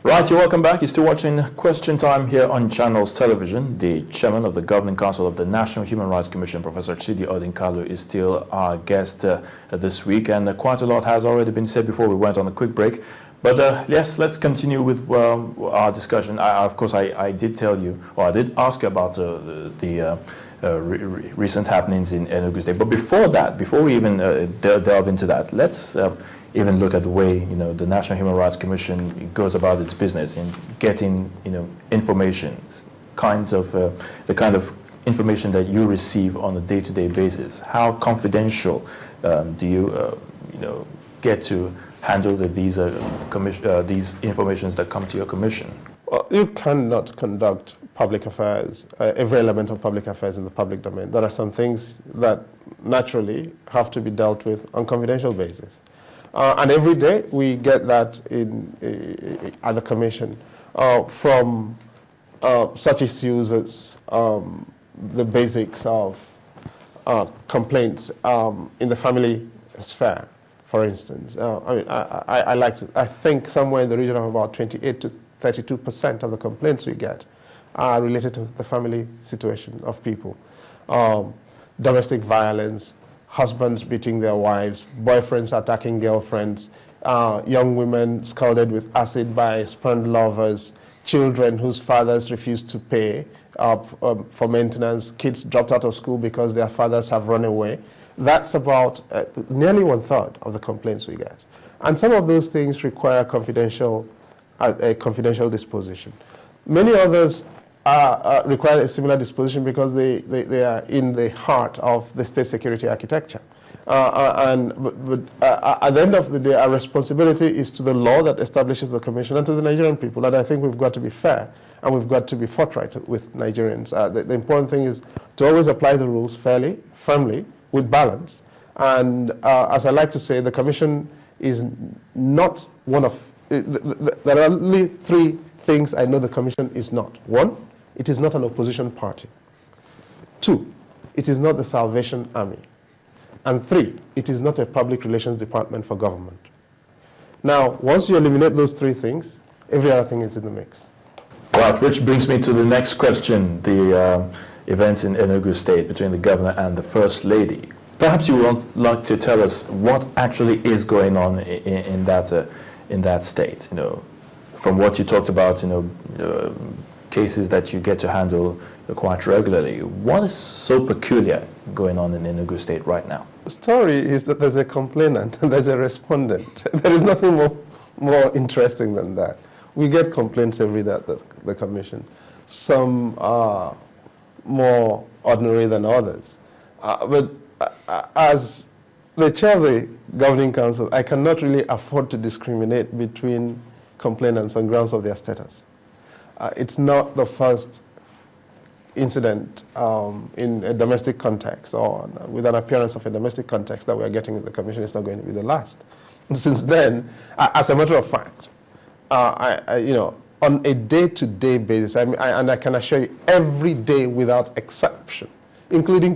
Right, you're welcome back. You're still watching Question Time here on Channels Television. The chairman of the Governing Council of the National Human Rights Commission, Professor Odinkalu, is still our guest this week, and quite a lot has already been said before we went on a quick break. But yes, let's continue with our discussion. Of course, I did tell you, or I did ask you about the recent happenings in Enugu State. But before that, before we even delve into that, let's even look at the way the National Human Rights Commission goes about its business in getting information, the kind of information that you receive on a day-to-day basis. How confidential do you get to handle these informations that come to your commission? Well, you cannot conduct public affairs, every element of public affairs in the public domain. There are some things that naturally have to be dealt with on confidential basis. And every day we get that at the Commission from such issues as the basics of complaints in the family sphere, for instance. I think somewhere in the region of about 28 to 32% of the complaints we get are related to the family situation of people. Domestic violence, husbands beating their wives, boyfriends attacking girlfriends, young women scalded with acid by spurned lovers, children whose fathers refuse to pay for maintenance, kids dropped out of school because their fathers have run away. That's about nearly 1/3 of the complaints we get. And some of those things require a confidential disposition. Many others require a similar disposition because they are in the heart of the state security architecture. But at the end of the day, our responsibility is to the law that establishes the Commission and to the Nigerian people. And I think we've got to be fair and we've got to be forthright with Nigerians. The important thing is to always apply the rules fairly, firmly, with balance. And as I like to say, the Commission is not one of... There are only three things I know the Commission is not. One, it is not an opposition party. Two, it is not the Salvation Army. And three, it is not a public relations department for government. Now, once you eliminate those three things, every other thing is in the mix. Right, which brings me to the next question, the events in Enugu State between the governor and the First Lady. Perhaps you would like to tell us what actually is going on in that state, from what you talked about, cases that you get to handle quite regularly. What is so peculiar going on in Enugu State right now? The story is that there's a complainant and there's a respondent. There is nothing more interesting than that. We get complaints every day at the Commission. Some are more ordinary than others. But as the chair of the Governing Council, I cannot really afford to discriminate between complainants on grounds of their status. It's not the first incident in a domestic context or with an appearance of a domestic context that we are getting in the Commission. It's not going to be the last. Since then, as a matter of fact, on a day-to-day basis, and I can assure you, every day without exception, including